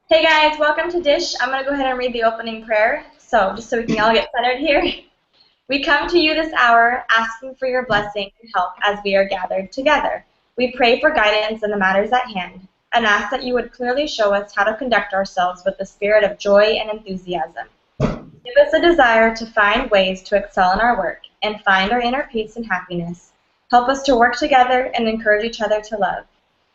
Hey guys, welcome to Dish. I'm going to go ahead and read the opening prayer. So, just so we can all get centered here. We come to you this hour asking for your blessing and help as we are gathered together. We pray for guidance in the matters at hand and ask that you would clearly show us how to conduct ourselves with the spirit of joy and enthusiasm. Give us a desire to find ways to excel in our work and find our inner peace and happiness. Help us to work together and encourage each other to love.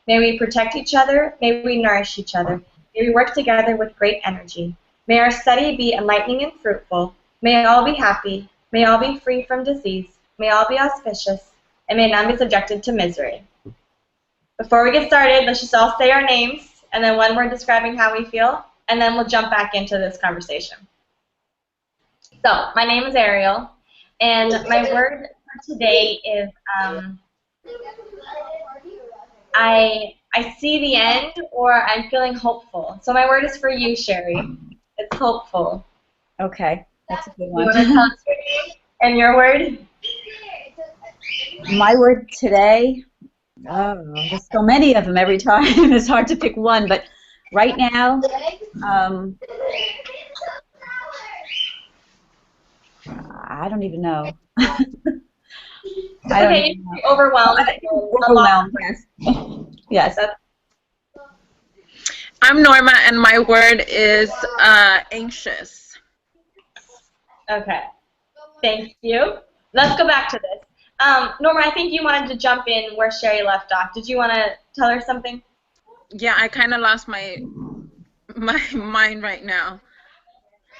May we protect each other. May we nourish each other. May we work together with great energy. May our study be enlightening and fruitful. May all be happy. May all be free from disease. May all be auspicious. And may none be subjected to misery. Before we get started, let's just all say our names and then one word describing how we feel, and then we'll jump back into this conversation. So, my name is Ariel, and my word for today is I see the end, or I'm feeling hopeful. So my word is for you, Sherry. It's hopeful. Okay, that's a good You one. want to tell us your name and your word? My word today, there's so many of them every time. It's hard to pick one, but right now, I don't even know. I don't Okay, you even can be know. overwhelmed. Overwhelmed, yes. Yes. I'm Norma, and my word is anxious. Okay, thank you. Let's go back to this. Norma, I think you wanted to jump in where Sherry left off. Did you want to tell her something? Yeah, I kind of lost my mind right now.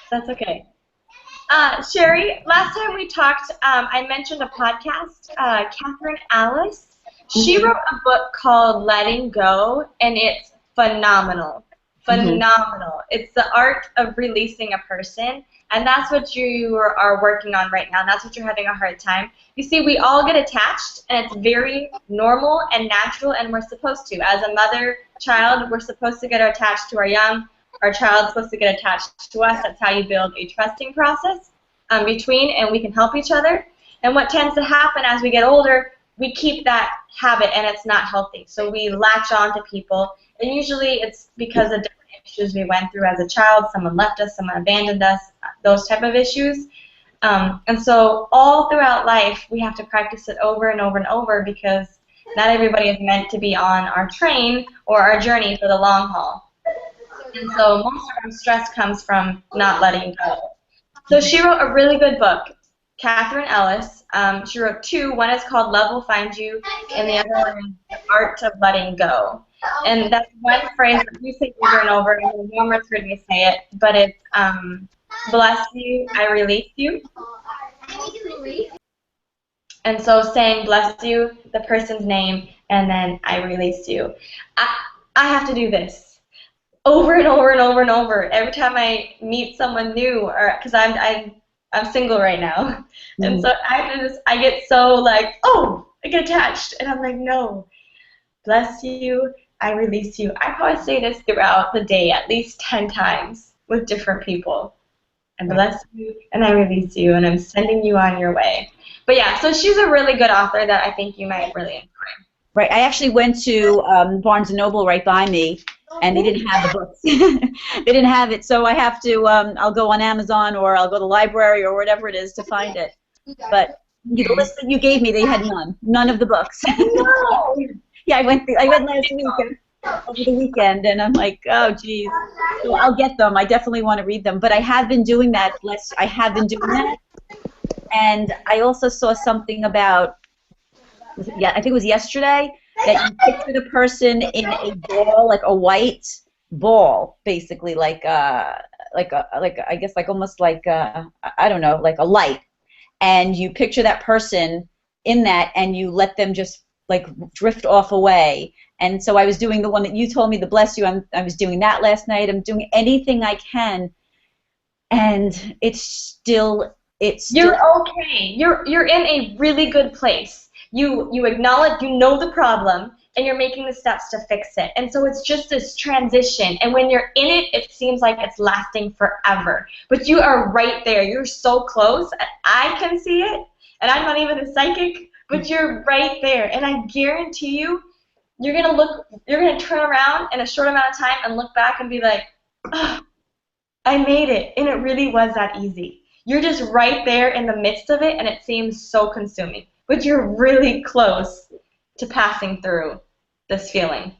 That's okay. Sherry, last time we talked, I mentioned a podcast, Catherine Alice. She wrote a book called Letting Go, and it's phenomenal. Phenomenal. It's the art of releasing a person, and that's what you are working on right now, and that's what you're having a hard time. You see, we all get attached, and it's very normal and natural, and we're supposed to. As a mother, child, we're supposed to get attached to our young. Our child's supposed to get attached to us. That's how you build a trusting process between, and we can help each other. And what tends to happen as we get older, we keep that habit, and it's not healthy. So we latch on to people, and usually it's because of different issues we went through as a child. Someone left us, someone abandoned us, those type of issues. And so all throughout life, we have to practice it over and over and over because not everybody is meant to be on our train or our journey for the long haul. And so most of our stress comes from not letting go. So she wrote a really good book, Catherine Ellis. She wrote two. One is called Love Will Find You, and the other one is The Art of Letting Go. And that's one phrase that you say over and over, and Norma's heard me say it, but it's bless you, I release you. And so saying bless you, the person's name, and then I release you. I have to do this over and over and over and over every time I meet someone new, or because I'm single right now, and so I get so like, oh, I get attached, and I'm like, no, bless you, I release you. I probably say this throughout the day at least 10 times with different people. I bless you and I release you, and I'm sending you on your way. But yeah, so she's a really good author that I think you might really enjoy. Right. I actually went to Barnes & Noble right by me, and they didn't have the books. They didn't have it, so I have to, I'll go on Amazon, or I'll go to the library, or whatever it is to find it. But the list that you gave me, they had none of the books. No. Yeah, I went last week, over the weekend, and I'm like, oh, geez. So I'll get them. I definitely want to read them. But I have been doing that. I have been doing that. And I also saw something about, yeah, I think it was yesterday, that you picture the person in a ball, like a white ball, basically, like I guess like almost like I don't know, like a light, and you picture that person in that, and you let them just like drift off away. And so I was doing the one that you told me, the bless you. I was doing that last night. I'm doing anything I can, and You're okay. You're in a really good place. You acknowledge, you know the problem, and you're making the steps to fix it. And so it's just this transition. And when you're in it, it seems like it's lasting forever. But you are right there. You're so close. I can see it, and I'm not even a psychic, but you're right there. And I guarantee you, you're gonna turn around in a short amount of time and look back and be like, I made it, and it really was that easy. You're just right there in the midst of it, and it seems so consuming. But you're really close to passing through this feeling.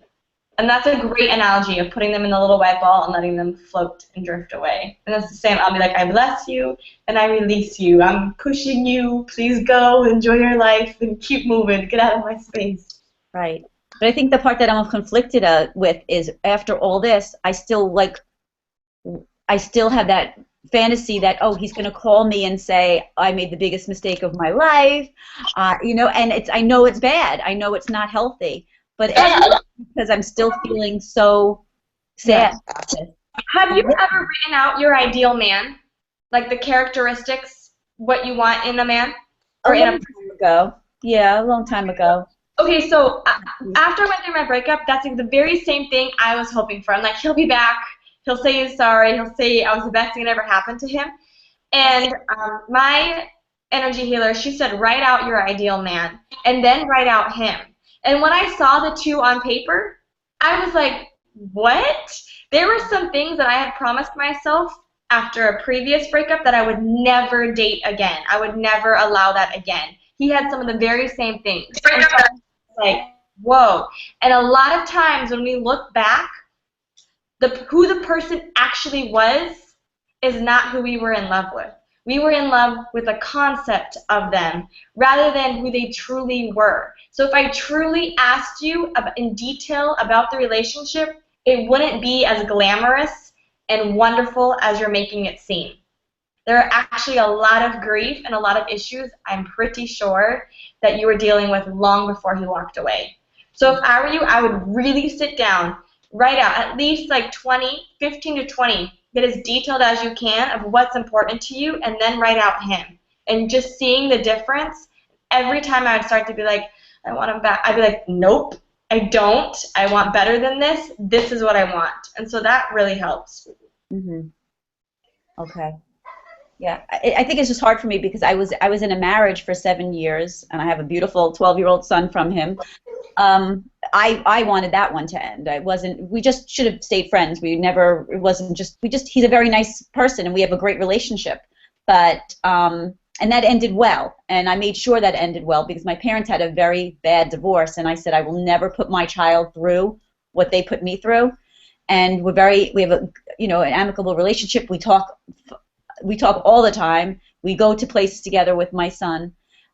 And that's a great analogy of putting them in the little white ball and letting them float and drift away. And it's the same. I'll be like, I bless you, and I release you. I'm pushing you. Please go, enjoy your life, and keep moving. Get out of my space. Right. But I think the part that I'm conflicted with is after all this, I still have that fantasy that, oh, he's going to call me and say I made the biggest mistake of my life, and I know it's bad. I know it's not healthy, but because I'm still feeling so sad about this. Have you ever written out your ideal man, like the characteristics, what you want in a man, or in a person? Time ago. Yeah, a long time ago. Okay, so after I went through my breakup, that's like the very same thing I was hoping for. I'm like, he'll be back. He'll say he's sorry. He'll say I was the best thing that ever happened to him. And my energy healer, she said, write out your ideal man, and then write out him. And when I saw the two on paper, I was like, what? There were some things that I had promised myself after a previous breakup that I would never date again. I would never allow that again. He had some of the very same things. And so I was like, whoa. And a lot of times when we look back, who the person actually was is not who we were in love with. We were in love with the concept of them rather than who they truly were. So if I truly asked you in detail about the relationship, it wouldn't be as glamorous and wonderful as you're making it seem. There are actually a lot of grief and a lot of issues I'm pretty sure that you were dealing with long before he walked away. So if I were you, I would really sit down, write out at least like 15 to 20, get as detailed as you can of what's important to you, and then write out him. And just seeing the difference, every time I would start to be like, I want him back, I'd be like, nope, I don't. I want better than this. This is what I want. And so that really helps. Mm-hmm. Okay. Yeah, I think it's just hard for me because I was in a marriage for 7 years, and I have a beautiful 12-year-old son from him. I wanted that one to end. We just should have stayed friends. He's a very nice person, and we have a great relationship. But, and that ended well, and I made sure that ended well because my parents had a very bad divorce, and I said I will never put my child through what they put me through. And we have an amicable relationship. We talk all the time. We go to places together with my son.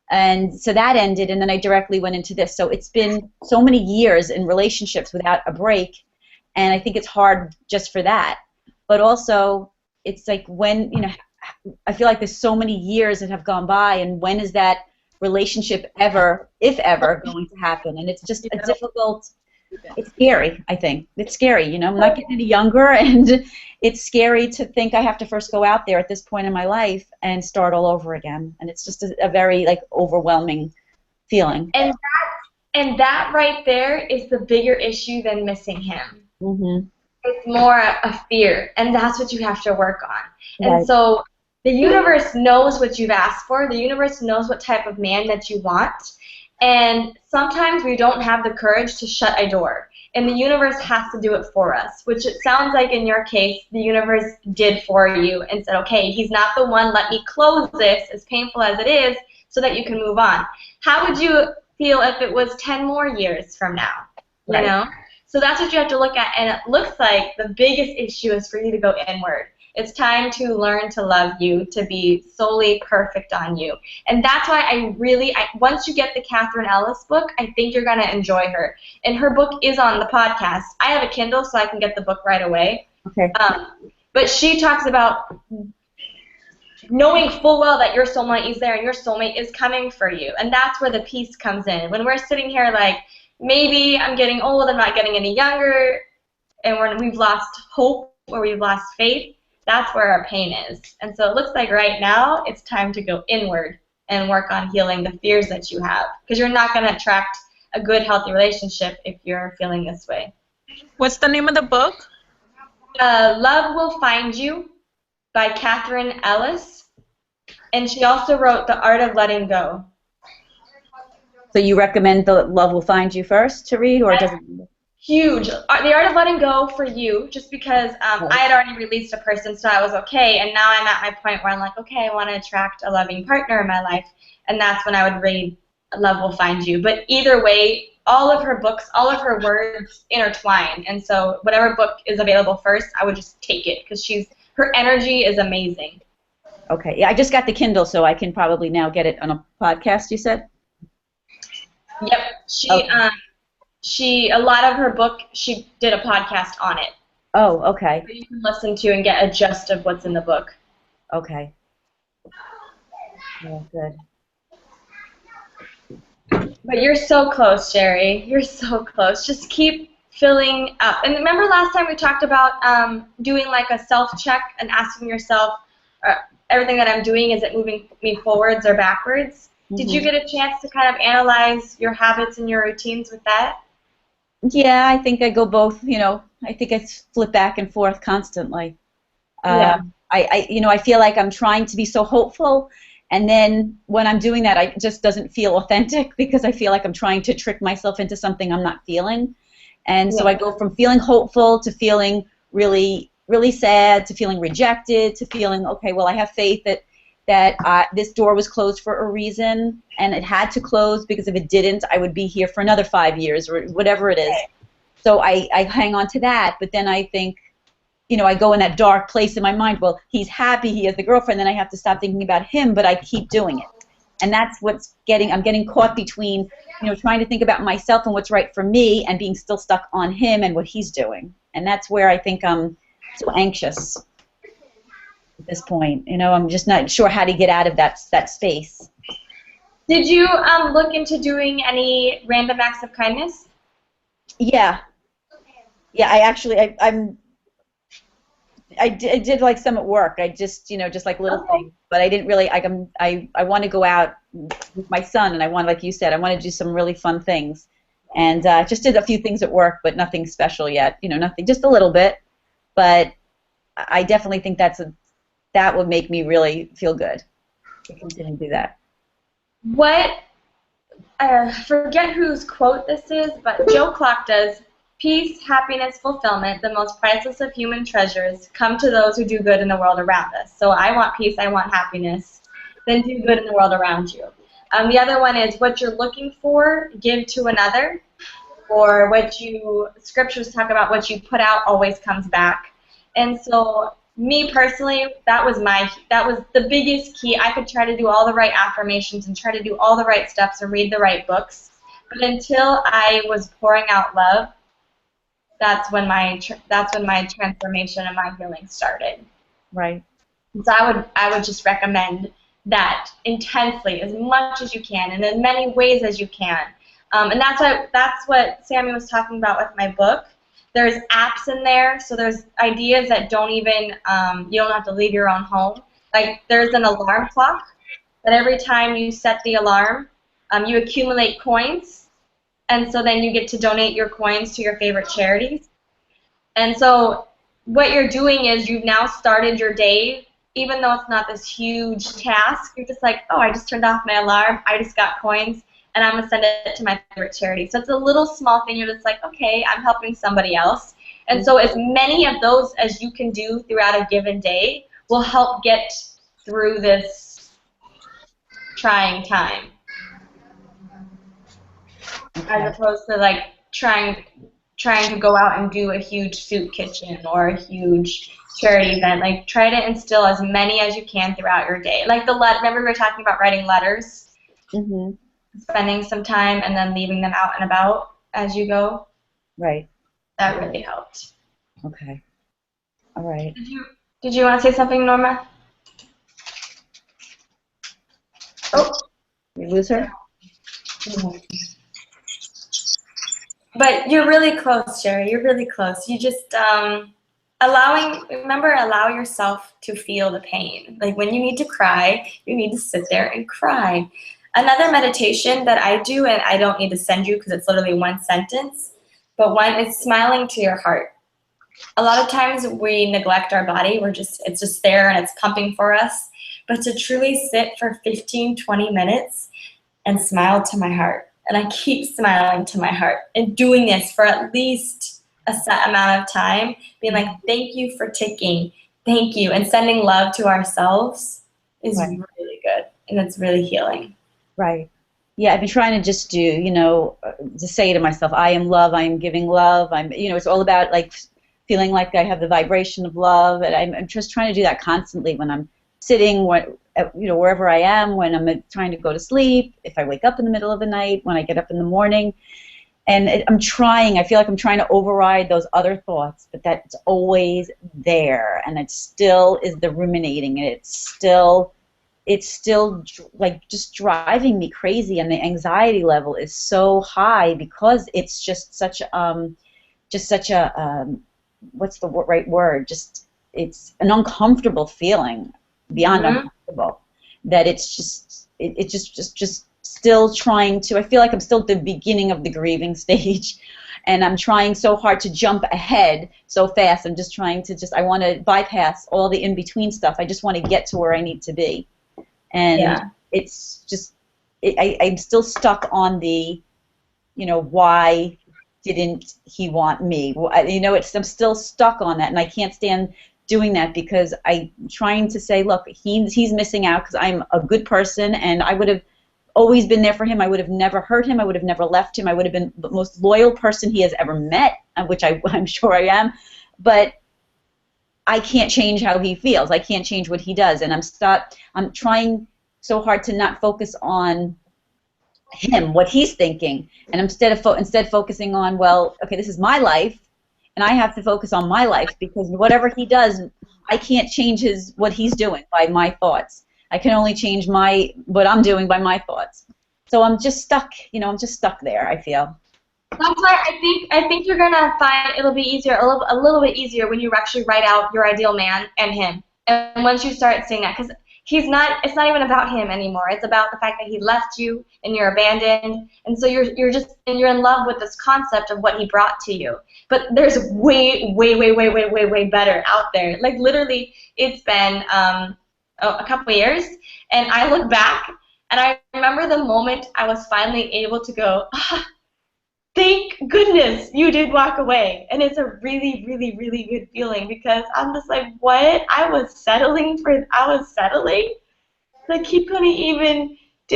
And so that ended, and then I directly went into this. So it's been so many years in relationships without a break, and I think it's hard just for that. But also, it's like I feel like there's so many years that have gone by, and when is that relationship ever, if ever, going to happen? And it's just a difficult. It's scary, I think. It's scary, I'm not getting any younger, and it's scary to think I have to first go out there at this point in my life and start all over again. And it's just a very, overwhelming feeling. And that right there is the bigger issue than missing him. Mm-hmm. It's more a fear, and that's what you have to work on. Right. And so the universe knows what you've asked for. The universe knows what type of man that you want. And sometimes we don't have the courage to shut a door, and the universe has to do it for us, which it sounds like in your case the universe did for you and said, okay, he's not the one, let me close this, as painful as it is, so that you can move on. How would you feel if it was 10 more years from now? Right. You know? So that's what you have to look at, and it looks like the biggest issue is for you to go inward. It's time to learn to love you, to be solely perfect on you. And that's why once you get the Catherine Ellis book, I think you're going to enjoy her. And her book is on the podcast. I have a Kindle, so I can get the book right away. Okay. But she talks about knowing full well that your soulmate is there and your soulmate is coming for you. And that's where the peace comes in. When we're sitting here like, maybe I'm getting old, I'm not getting any younger, and we've lost hope or we've lost faith, that's where our pain is. And so it looks like right now it's time to go inward and work on healing the fears that you have, because you're not going to attract a good, healthy relationship if you're feeling this way. What's the name of the book? Love Will Find You by Catherine Ellis. And she also wrote The Art of Letting Go. So you recommend the Love Will Find You first to read, or does it? Huge. The Art of Letting Go for you, just because I had already released a person, so I was okay, and now I'm at my point where I'm like, okay, I want to attract a loving partner in my life, and that's when I would read Love Will Find You. But either way, all of her books, all of her words intertwine, and so whatever book is available first, I would just take it, because her energy is amazing. Okay. Yeah, I just got the Kindle, so I can probably now get it on a podcast, you said? Yep. A lot of her book, she did a podcast on it. Oh, okay. So you can listen to and get a gist of what's in the book. Okay. Yeah, good. But you're so close, Sherry. You're so close. Just keep filling up. And remember last time we talked about doing like a self-check and asking yourself, everything that I'm doing, is it moving me forwards or backwards? Mm-hmm. Did you get a chance to kind of analyze your habits and your routines with that? Yeah, I think I go both, I think I flip back and forth constantly. Yeah. I feel like I'm trying to be so hopeful, and then when I'm doing that, it just doesn't feel authentic, because I feel like I'm trying to trick myself into something I'm not feeling. And so I go from feeling hopeful to feeling really, really sad, to feeling rejected, to feeling, okay, well, I have faith that this door was closed for a reason, and it had to close, because if it didn't, I would be here for another 5 years or whatever it is. So I hang on to that, but then I think, I go in that dark place in my mind, well, he's happy, he has the girlfriend, then I have to stop thinking about him, but I keep doing it. And that's I'm getting caught between, trying to think about myself and what's right for me, and being still stuck on him and what he's doing. And that's where I think I'm so anxious at this point. I'm just not sure how to get out of that space. Did you look into doing any random acts of kindness? Yeah. Yeah, I did like some at work. I just, just like little things. But I didn't really, I want to go out with my son, and I want, like you said, I want to do some really fun things. And just did a few things at work, but nothing special yet. Nothing, just a little bit. But I definitely think that would make me really feel good to continue to do that. Forget whose quote this is, but Joe Clark does, peace, happiness, fulfillment, the most priceless of human treasures, come to those who do good in the world around us. So I want peace, I want happiness, then do good in the world around you. The other one is, what you're looking for, give to another, or scriptures talk about what you put out always comes back. And so me personally, that was the biggest key. I could try to do all the right affirmations and try to do all the right steps and read the right books, but until I was pouring out love, that's when my transformation and my healing started. Right. So I would just recommend that intensely, as much as you can, and in many ways as you can. And that's what Sammy was talking about with my book. There's apps in there, so there's ideas that don't even, you don't have to leave your own home. Like, there's an alarm clock that every time you set the alarm, you accumulate coins, and so then you get to donate your coins to your favorite charities. And so what you're doing is you've now started your day, even though it's not this huge task. You're just like, oh, I just turned off my alarm, I just got coins, and I'm going to send it to my favorite charity. So it's a little small thing. You're just like, okay, I'm helping somebody else. And so as many of those as you can do throughout a given day will help get through this trying time. Okay. As opposed to like trying to go out and do a huge soup kitchen or a huge charity event. Like, try to instill as many as you can throughout your day. Like remember we were talking about writing letters? Mm-hmm. Spending some time and then leaving them out and about as you go. Right. That really helped. Okay. All right. Did you want to say something, Norma? Oh. You lose her? Mm-hmm. But you're really close, Sherry. You're really close. You just allow yourself to feel the pain. Like, when you need to cry, you need to sit there and cry. Another meditation that I do, and I don't need to send you because it's literally one sentence, but one is smiling to your heart. A lot of times we neglect our body. It's just there and it's pumping for us. But to truly sit for 15, 20 minutes and smile to my heart And I keep smiling to my heart and doing this for at least a set amount of time, being like, thank you for ticking, thank you, and sending love to ourselves is really good, and it's really healing. Right. Yeah, I've been trying to just do, just say to myself, I am love, I am giving love. It's all about like feeling like I have the vibration of love, and I'm just trying to do that constantly when I'm sitting, wherever I am, when I'm trying to go to sleep, if I wake up in the middle of the night, when I get up in the morning. And I feel like I'm trying to override those other thoughts, but that's always there, and it still is the ruminating, and it's still like just driving me crazy, and the anxiety level is so high because it's just such a what's the right word? Just it's an uncomfortable feeling beyond uncomfortable. That it's just still trying to. I feel like I'm still at the beginning of the grieving stage, and I'm trying so hard to jump ahead so fast. I'm just trying to I want to bypass all the in between stuff. I just want to get to where I need to be. And it's just, I'm still stuck on the, why didn't he want me? I'm still stuck on that, and I can't stand doing that because I'm trying to say, look, he's missing out because I'm a good person, and I would have always been there for him. I would have never hurt him. I would have never left him. I would have been the most loyal person he has ever met, which I'm sure I am, but I can't change how he feels. I can't change what he does, and I'm trying so hard to not focus on him, what he's thinking, and instead focusing on, well, okay, this is my life, and I have to focus on my life because whatever he does, I can't change what he's doing by my thoughts. I can only change what I'm doing by my thoughts. So I'm just stuck. I'm just stuck there, I feel. That's why I think you're gonna find it'll be easier, a little bit easier when you actually write out your ideal man and him. And once you start seeing that, because it's not even about him anymore. It's about the fact that he left you and you're abandoned, and so you're in love with this concept of what he brought to you. But there's way better out there. Like literally, it's been a couple of years, and I look back and I remember the moment I was finally able to go, thank goodness you did walk away. And it's a really, really, really good feeling because I'm just like, what? I was settling. Like he didn't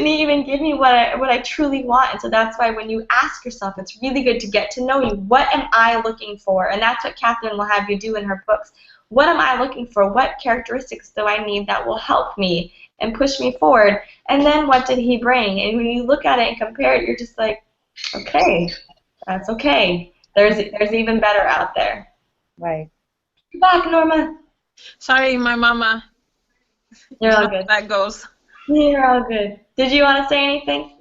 even give me what I truly want. And so that's why when you ask yourself, it's really good to get to know you. What am I looking for? And that's what Catherine will have you do in her books. What am I looking for? What characteristics do I need that will help me and push me forward? And then what did he bring? And when you look at it and compare it, you're just like, okay. That's okay. There's even better out there. Right. Come back, Norma. Sorry, my mama. You're all good. That goes. You're all good. Did you want to say anything?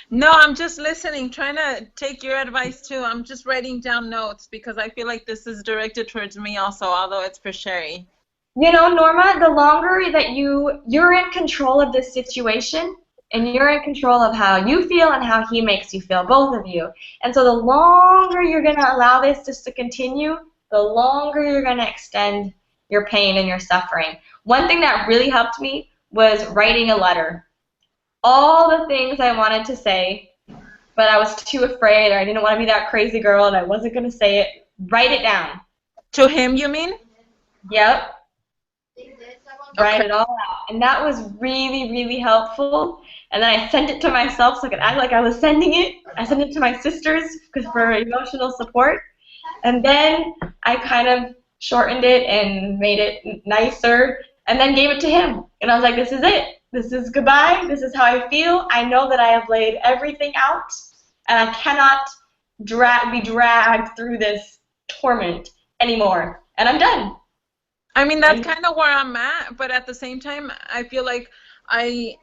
No, I'm just listening, trying to take your advice too. I'm just writing down notes because I feel like this is directed towards me also, although it's for Sherry. Norma, the longer that you're in control of this situation, and you're in control of how you feel and how he makes you feel, both of you. And so the longer you're going to allow this just to continue, the longer you're going to extend your pain and your suffering. One thing that really helped me was writing a letter. All the things I wanted to say, but I was too afraid, or I didn't want to be that crazy girl, and I wasn't going to say it. Write it down. To him, you mean? Yep. Okay. Write it all out. And that was really, really helpful. And then I sent it to myself so I could act like I was sending it. I sent it to my sisters for emotional support. And then I kind of shortened it and made it nicer and then gave it to him. And I was like, this is it. This is goodbye. This is how I feel. I know that I have laid everything out, and I cannot be dragged through this torment anymore. And I'm done. I mean, that's kind of where I'm at, but at the same time, I feel like I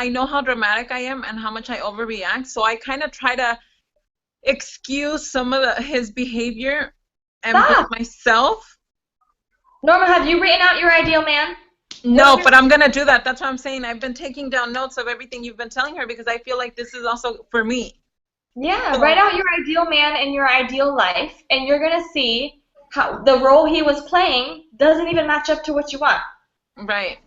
know how dramatic I am and how much I overreact, so I kind of try to excuse some of his behavior and blame myself. Norma, have you written out your ideal man? No, but I'm going to do that. That's what I'm saying. I've been taking down notes of everything you've been telling her because I feel like this is also for me. Yeah, write out your ideal man and your ideal life, and you're going to see how the role he was playing doesn't even match up to what you want. Right.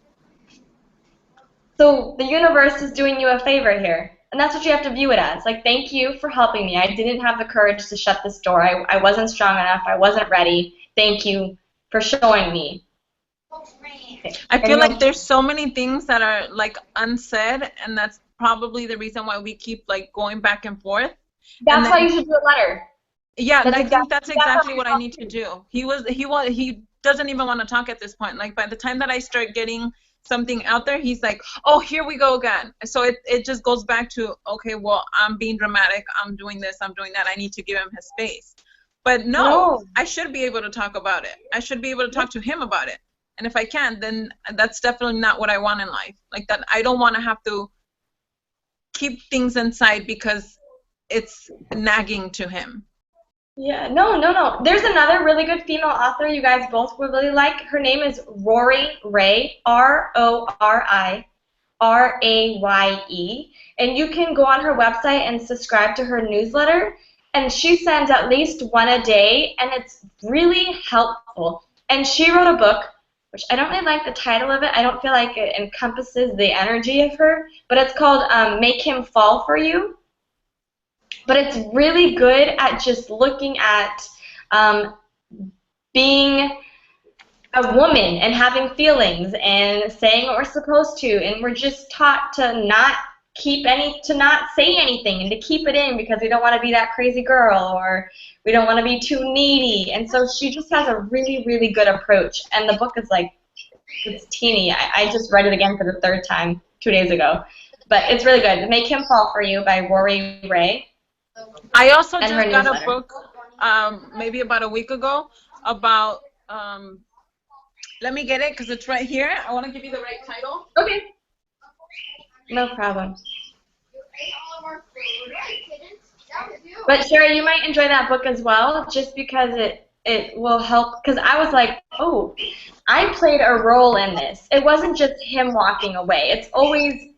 So the universe is doing you a favor here. And that's what you have to view it as. Like, thank you for helping me. I didn't have the courage to shut this door. I wasn't strong enough. I wasn't ready. Thank you for showing me. I feel like there's so many things that are like unsaid, and that's probably the reason why we keep like going back and forth. That's why you should do a letter. Yeah, That's I exactly, think that's exactly what I need to do. He doesn't even want to talk at this point. Like by the time that I start getting something out there, he's like, oh, here we go again. So it just goes back to, okay, well, I'm being dramatic. I'm doing this. I'm doing that. I need to give him his space. But no, I should be able to talk about it. I should be able to talk to him about it. And if I can, then that's definitely not what I want in life. Like that, I don't want to have to keep things inside because it's nagging to him. Yeah, no. There's another really good female author you guys both would really like. Her name is Rory Raye, RORIRAYE. And you can go on her website and subscribe to her newsletter. And she sends at least one a day, and it's really helpful. And she wrote a book, which I don't really like the title of it. I don't feel like it encompasses the energy of her. But it's called Make Him Fall for You. But it's really good at just looking at being a woman and having feelings and saying what we're supposed to. And we're just taught to not say anything and to keep it in because we don't want to be that crazy girl or we don't want to be too needy. And so she just has a really, really good approach. And the book is like, it's teeny. I just read it again for the third time 2 days ago. But it's really good. Make Him Fall for You by Rory Raye. I also just got a book maybe about a week ago about, let me get it because it's right here. I want to give you the right title. Okay. No problem. But Sherry, you might enjoy that book as well just because it will help. Because I was like, oh, I played a role in this. It wasn't just him walking away. It's always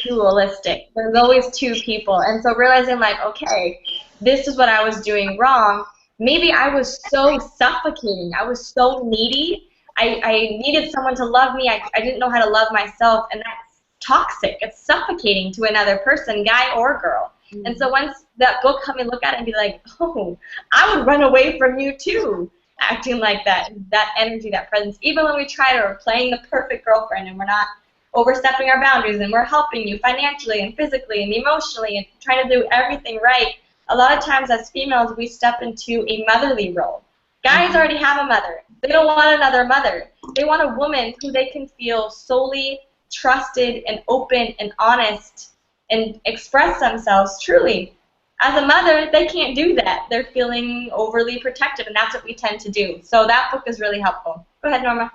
dualistic. There's always two people. And so realizing like, okay, this is what I was doing wrong. Maybe I was so suffocating. I was so needy. I needed someone to love me. I didn't know how to love myself. And that's toxic. It's suffocating to another person, guy or girl. Mm-hmm. And so once that book helped me look at it and be like, oh, I would run away from you too, acting like that energy, that presence. Even when we try to, we're playing the perfect girlfriend and we're not overstepping our boundaries and we're helping you financially and physically and emotionally and trying to do everything right. A lot of times as females, we step into a motherly role. Guys already have a mother. They don't want another mother. They want a woman who they can feel solely trusted and open and honest and express themselves truly. As a mother, they can't do that. They're feeling overly protective, and that's what we tend to do. So that book is really helpful. Go ahead, Norma.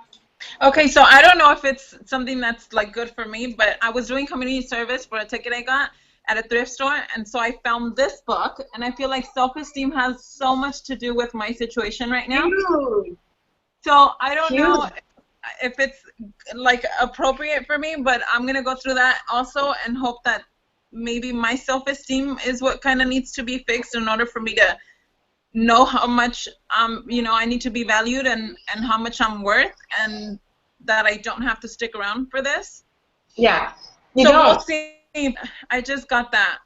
Okay, so I don't know if it's something that's like good for me, but I was doing community service for a ticket I got at a thrift store, and so I found this book, and I feel like self-esteem has so much to do with my situation right now. Cute. So I don't know if it's like appropriate for me, but I'm gonna go through that also and hope that maybe my self-esteem is what kind of needs to be fixed in order for me to know how much I need to be valued and how much I'm worth, and that I don't have to stick around for this. Yeah. We'll see. I just got that.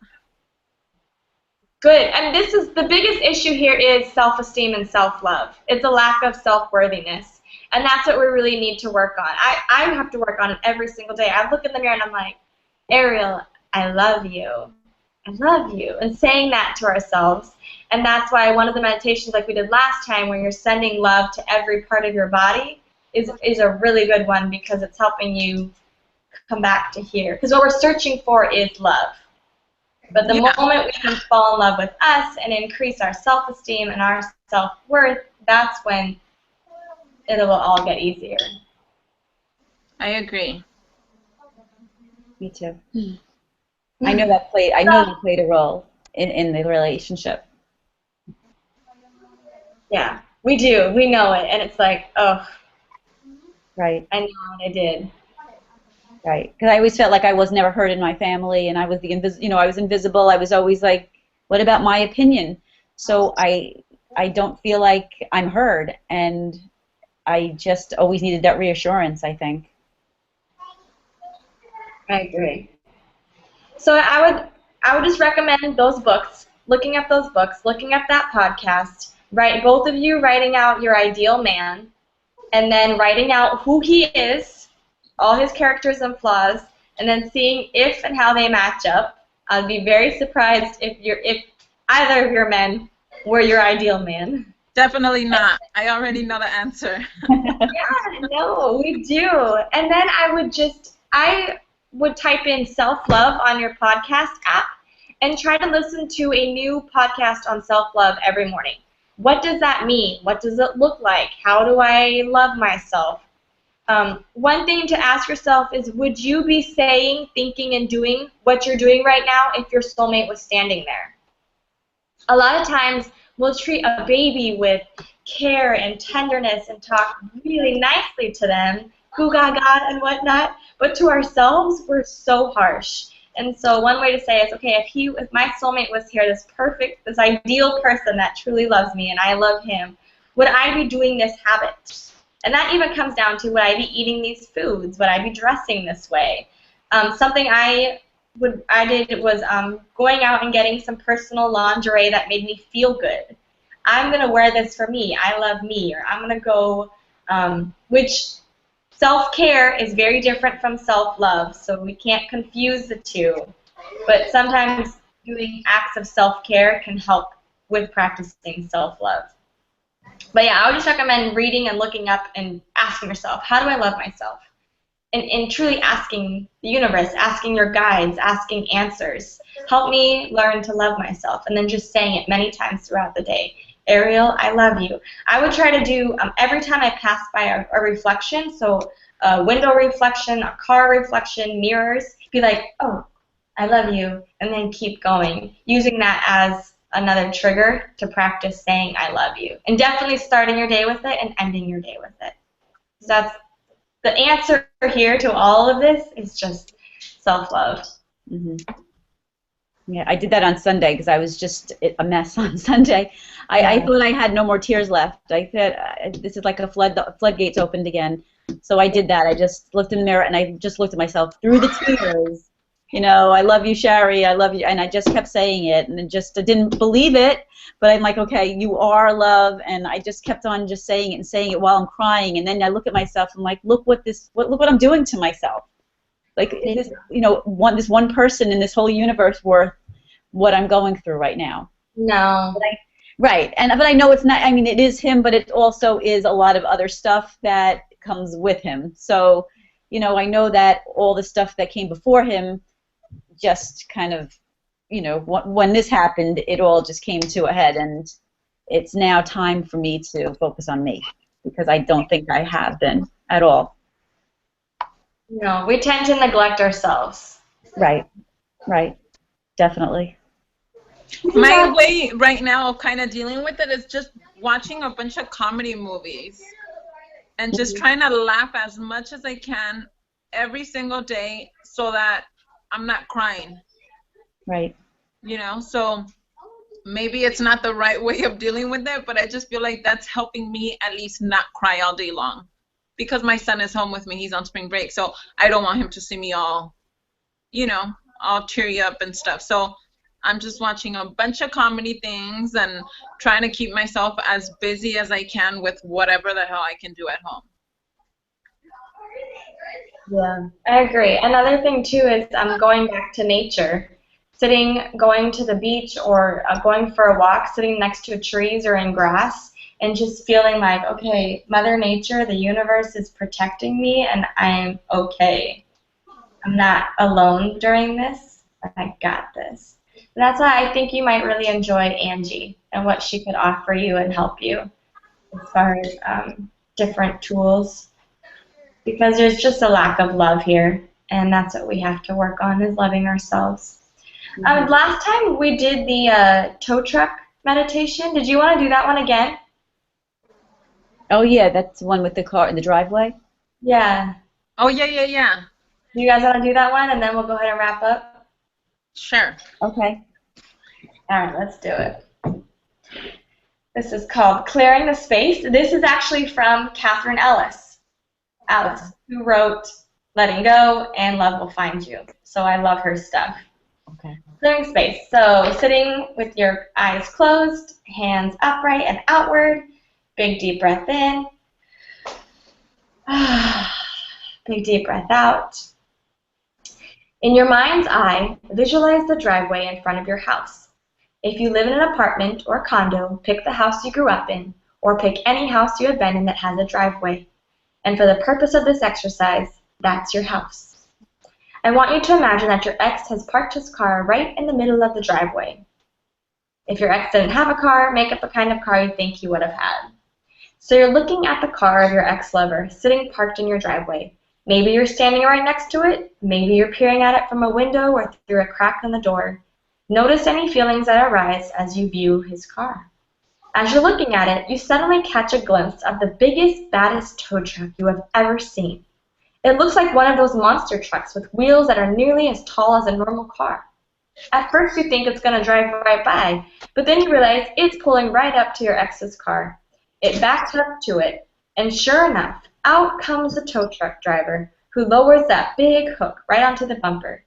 Good. And this is the biggest issue here is self-esteem and self-love. It's a lack of self-worthiness. And that's what we really need to work on. I have to work on it every single day. I look in the mirror and I'm like, Ariel, I love you. I love you. And saying that to ourselves. And that's why one of the meditations like we did last time where you're sending love to every part of your body is a really good one because it's helping you come back to here. Because what we're searching for is love. But the moment we can fall in love with us and increase our self-esteem and our self-worth, that's when it will all get easier. I agree. Me too. I know that played a role in the relationship. Yeah, we do. We know it, and it's like, oh, right. I know what I did. Right, because I always felt like I was never heard in my family, and I was I was invisible. I was always like, what about my opinion? So I don't feel like I'm heard, and I just always needed that reassurance, I think. I agree. So I I would just recommend those books, looking at those books, looking at that podcast, both of you writing out your ideal man, and then writing out who he is, all his characters and flaws, and then seeing if and how they match up. I'd be very surprised if either of your men were your ideal man. Definitely not. I already know the answer. Yeah, no, we do. And then I would type in self-love on your podcast app and try to listen to a new podcast on self-love every morning. What does that mean? What does it look like? How do I love myself? One thing to ask yourself is, would you be saying, thinking, and doing what you're doing right now if your soulmate was standing there? A lot of times we'll treat a baby with care and tenderness and talk really nicely to them, goo gaga and whatnot, but to ourselves we're so harsh. And so one way to say is, okay, if my soulmate was here, this ideal person that truly loves me and I love him, would I be doing this habit? And that even comes down to, would I be eating these foods? Would I be dressing this way? Something I did was going out and getting some personal lingerie that made me feel good. I'm going to wear this for me. I love me. Or I'm going to go, which self-care is very different from self-love, so we can't confuse the two. But sometimes doing acts of self-care can help with practicing self-love. But yeah, I would just recommend reading and looking up and asking yourself, how do I love myself? And truly asking the universe, asking your guides, asking answers. Help me learn to love myself. And then just saying it many times throughout the day. Ariel, I love you. I would try to do, every time I pass by a reflection, so a window reflection, a car reflection, mirrors, be like, oh, I love you, and then keep going, using that as another trigger to practice saying I love you. And definitely starting your day with it and ending your day with it. So that's the answer here to all of this, is just self-love. Mm-hmm. Yeah, I did that on Sunday because I was just a mess on Sunday. I thought I had no more tears left. I thought this is like a floodgates opened again. So I did that. I just looked in the mirror and I just looked at myself through the tears. You know, I love you, Sherry. I love you. And I just kept saying it, and I didn't believe it. But I'm like, okay, you are love, and I just kept on just saying it and saying it while I'm crying. And then I look at myself and I'm like, look what I'm doing to myself. Like, is this, this one person in this whole universe worth what I'm going through right now? No. Right. But I know it's not. I mean, it is him, but it also is a lot of other stuff that comes with him. So, I know that all the stuff that came before him just kind of, when this happened, it all just came to a head, and it's now time for me to focus on me, because I don't think I have been at all. No, we tend to neglect ourselves. Right, definitely. My way right now of kind of dealing with it is just watching a bunch of comedy movies and just trying to laugh as much as I can every single day so that I'm not crying. Right. So maybe it's not the right way of dealing with it, but I just feel like that's helping me at least not cry all day long. Because my son is home with me, he's on spring break, so I don't want him to see me all, all teary up and stuff. So I'm just watching a bunch of comedy things and trying to keep myself as busy as I can with whatever the hell I can do at home. Yeah, I agree. Another thing, too, is going back to nature. Going to the beach or going for a walk, sitting next to trees or in grass, and just feeling like, okay, Mother Nature, the universe is protecting me, and I'm okay. I'm not alone during this. I got this. And that's why I think you might really enjoy Angie and what she could offer you and help you as far as different tools. Because there's just a lack of love here, and that's what we have to work on, is loving ourselves. Mm-hmm. Last time we did the tow truck meditation. Did you want to do that one again? Oh, yeah, that's the one with the car in the driveway? Yeah. Oh, yeah. You guys want to do that one, and then we'll go ahead and wrap up? Sure. Okay. All right, let's do it. This is called Clearing the Space. This is actually from Catherine Ellis, who wrote Letting Go and Love Will Find You. So I love her stuff. Okay. Clearing space. So sitting with your eyes closed, hands upright and outward. Big deep breath in. Big deep breath out. In your mind's eye, visualize the driveway in front of your house. If you live in an apartment or condo, pick the house you grew up in, or pick any house you have been in that has a driveway. And for the purpose of this exercise, that's your house. I want you to imagine that your ex has parked his car right in the middle of the driveway. If your ex didn't have a car, make up a kind of car you think he would have had. So you're looking at the car of your ex-lover sitting parked in your driveway. Maybe you're standing right next to it. Maybe you're peering at it from a window or through a crack in the door. Notice any feelings that arise as you view his car. As you're looking at it, you suddenly catch a glimpse of the biggest, baddest tow truck you have ever seen. It looks like one of those monster trucks with wheels that are nearly as tall as a normal car. At first you think it's going to drive right by, but then you realize it's pulling right up to your ex's car. It backs up to it, and sure enough, out comes the tow truck driver, who lowers that big hook right onto the bumper.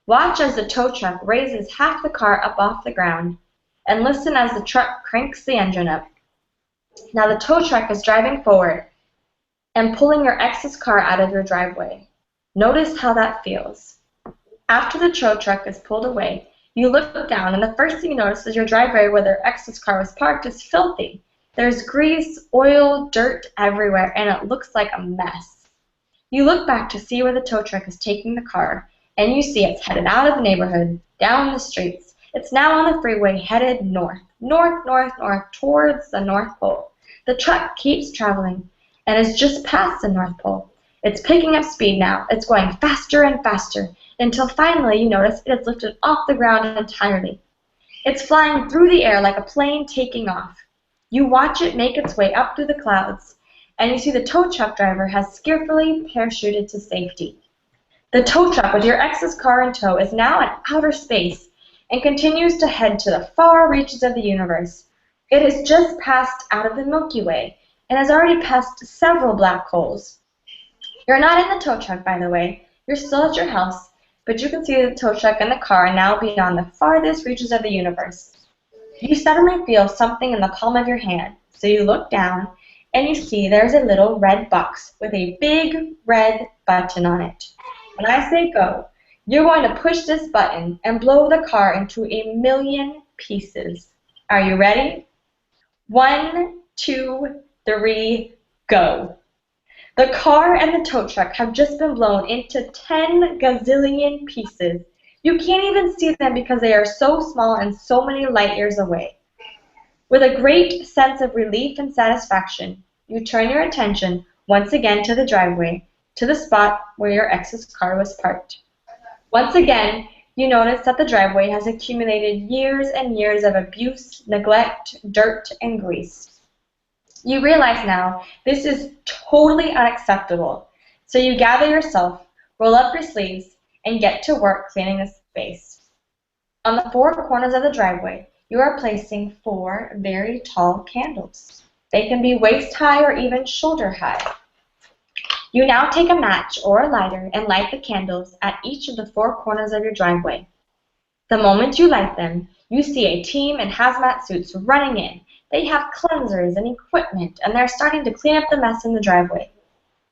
Watch as the tow truck raises half the car up off the ground, and listen as the truck cranks the engine up. Now the tow truck is driving forward and pulling your ex's car out of your driveway. Notice how that feels. After the tow truck is pulled away, you look down, and the first thing you notice is your driveway where their ex's car was parked is filthy. There's grease, oil, dirt everywhere, and it looks like a mess. You look back to see where the tow truck is taking the car, and you see it's headed out of the neighborhood, down the streets. It's now on the freeway headed north, north, north, north, towards the North Pole. The truck keeps traveling and is just past the North Pole. It's picking up speed now. It's going faster and faster until finally you notice it is lifted off the ground entirely. It's flying through the air like a plane taking off. You watch it make its way up through the clouds, and you see the tow truck driver has skillfully parachuted to safety. The tow truck with your ex's car in tow is now in outer space and continues to head to the far reaches of the universe. It has just passed out of the Milky Way and has already passed several black holes. You're not in the tow truck, by the way. You're still at your house, but you can see the tow truck and the car now beyond the farthest reaches of the universe. You suddenly feel something in the palm of your hand, so you look down and you see there's a little red box with a big red button on it. When I say go, you're going to push this button and blow the car into 1,000,000 pieces. Are you ready? 1, 2, 3, go. The car and the tow truck have just been blown into 10 gazillion pieces. You can't even see them because they are so small and so many light years away. With a great sense of relief and satisfaction, you turn your attention once again to the driveway, to the spot where your ex's car was parked. Once again, you notice that the driveway has accumulated years and years of abuse, neglect, dirt, and grease. You realize now this is totally unacceptable, so you gather yourself, roll up your sleeves, and get to work cleaning the space. On the 4 corners of the driveway, you are placing 4 very tall candles. They can be waist high or even shoulder high. You now take a match or a lighter and light the candles at each of the 4 corners of your driveway. The moment you light them, you see a team in hazmat suits running in. They have cleansers and equipment, and they're starting to clean up the mess in the driveway.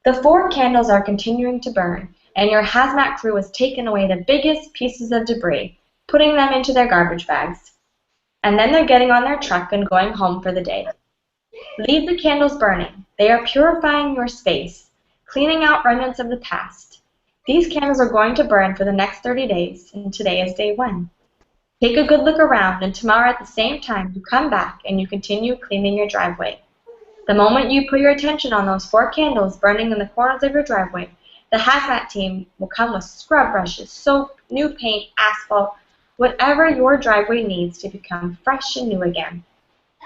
The 4 candles are continuing to burn, and your hazmat crew has taken away the biggest pieces of debris, putting them into their garbage bags. And then they're getting on their truck and going home for the day. Leave the candles burning. They are purifying your space, cleaning out remnants of the past. These candles are going to burn for the next 30 days, and today is day 1. Take a good look around, and tomorrow at the same time you come back and you continue cleaning your driveway. The moment you put your attention on those 4 candles burning in the corners of your driveway, the hazmat team will come with scrub brushes, soap, new paint, asphalt, whatever your driveway needs to become fresh and new again.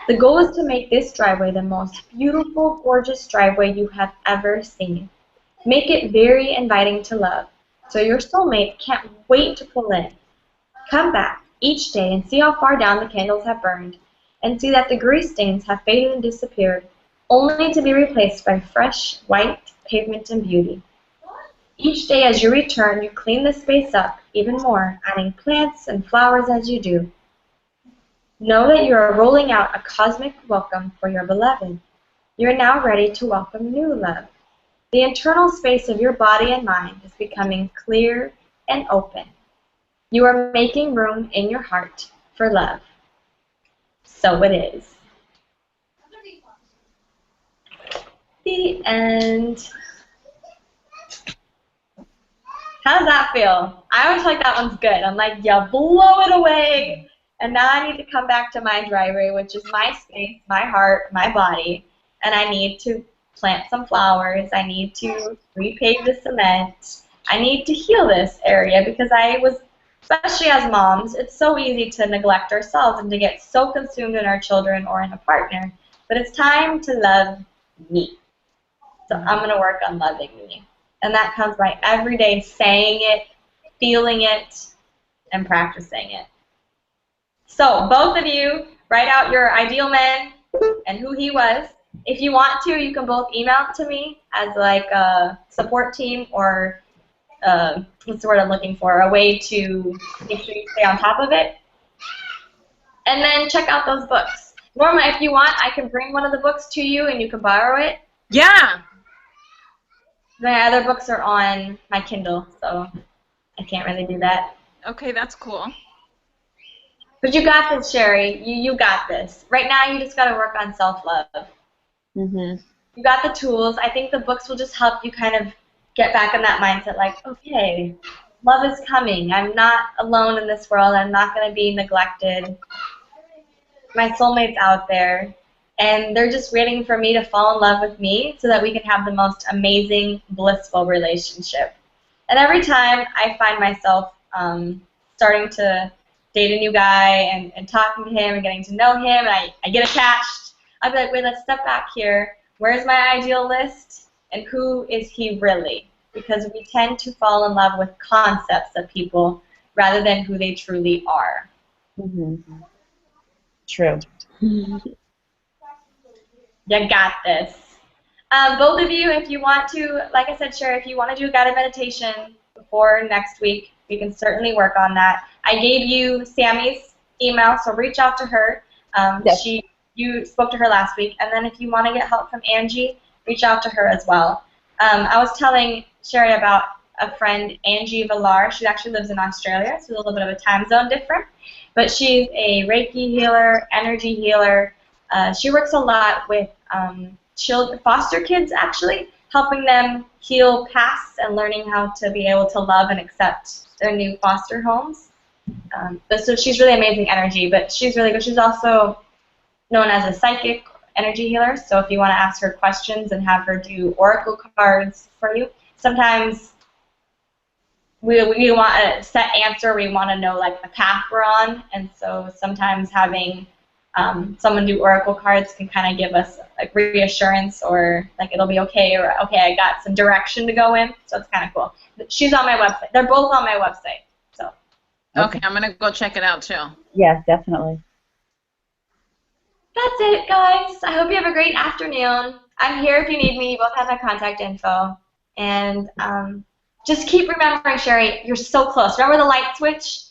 The goal is to make this driveway the most beautiful, gorgeous driveway you have ever seen. Make it very inviting to love, so your soulmate can't wait to pull in. Come back each day and see how far down the candles have burned, and see that the grease stains have faded and disappeared, only to be replaced by fresh, white pavement and beauty. Each day as you return, you clean the space up even more, adding plants and flowers as you do. Know that you are rolling out a cosmic welcome for your beloved. You are now ready to welcome new love. The internal space of your body and mind is becoming clear and open. You are making room in your heart for love. So it is. The end. How does that feel? I always feel like that one's good. I'm like, yeah, blow it away. And now I need to come back to my driveway, which is my space, my heart, my body. And I need to plant some flowers. I need to repave the cement. I need to heal this area because I was, especially as moms, it's so easy to neglect ourselves and to get so consumed in our children or in a partner. But it's time to love me. So I'm going to work on loving me. And that comes by every day saying it, feeling it, and practicing it. So both of you, write out your ideal man and who he was. If you want to, you can both email it to me as like a support team or what's the word I'm looking for, a way to make sure you stay on top of it. And then check out those books. Norma, if you want, I can bring one of the books to you and you can borrow it. Yeah. My other books are on my Kindle, so I can't really do that. Okay, that's cool. But you got this, Sherry. You got this. Right now, you just got to work on self-love. Mm-hmm. You got the tools. I think the books will just help you kind of get back in that mindset, like, okay, love is coming. I'm not alone in this world. I'm not going to be neglected. My soulmate's out there, and they're just waiting for me to fall in love with me so that we can have the most amazing, blissful relationship. And every time I find myself starting to date a new guy and talking to him and getting to know him, and I get attached, I'll be like, wait, let's step back here. Where's my ideal list, and who is he really? Because we tend to fall in love with concepts of people rather than who they truly are. Mm-hmm. True. You got this. Both of you, if you want to, like I said, Sherry, if you want to do a guided meditation before next week, we can certainly work on that. I gave you Sammy's email, so reach out to her. Yes. You spoke to her last week. And then if you want to get help from Angie, reach out to her as well. I was telling Sherry about a friend, Angie Villar. She actually lives in Australia, so a little bit of a time zone different. But she's a Reiki healer, energy healer. She works a lot with foster kids, actually, helping them heal past and learning how to be able to love and accept their new foster homes. So she's really amazing energy, but she's really good. She's also known as a psychic energy healer, so if you want to ask her questions and have her do oracle cards for you, sometimes we want a set answer. We want to know like the path we're on, and so sometimes having someone do oracle cards can kind of give us like reassurance, or like it'll be okay, or okay, I got some direction to go in. So it's kind of cool. She's on my website. They're both on my website. So. Okay, I'm gonna go check it out too. Yeah, definitely. That's it, guys. I hope you have a great afternoon. I'm here if you need me. You both have my contact info. And just keep remembering, Sherry, you're so close. Remember the light switch?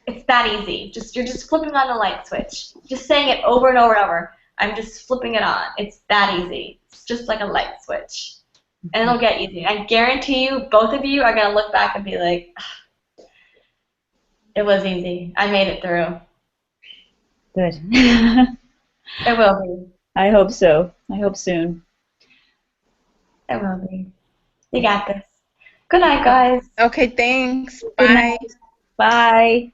It's that easy. You're just flipping on the light switch. Just saying it over and over and over. I'm just flipping it on. It's that easy. It's just like a light switch. And it'll get easy. I guarantee you, both of you are going to look back and be like, it was easy. I made it through. Good. It will be. I hope so. I hope soon. It will be. You got this. Good night, guys. Okay, thanks. Good Bye. night. Bye.